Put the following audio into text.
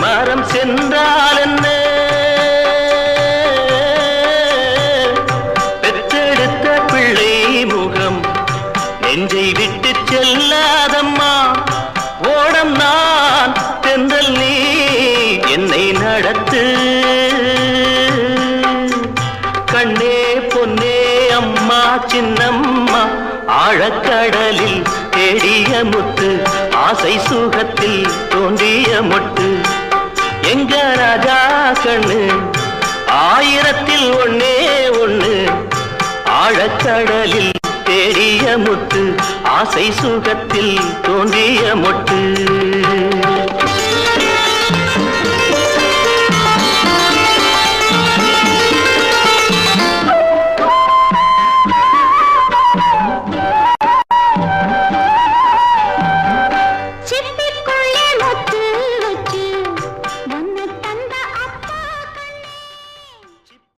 மரம் சென்றால் என்ன, பெற்றெடுத்த பிள்ளை முகம் நெஞ்சை விட்டு செல்லாதம்மா. ஓடம் நான் தென்றல் நீ என்னை நடத்து. கண்ணே பொன்னே அம்மா சின்னம்மா, ஆழக்கடலில் தேடிய முத்து, ஆசை சுகத்தில் தோன்றிய மொட்டு. எங்க ராஜா கண்ணு ஆயிரத்தில் ஒன்னே ஒண்ணு, ஆழக்கடலில் தேடிய முத்து, ஆசை சுகத்தில் தோன்றிய மொட்டு.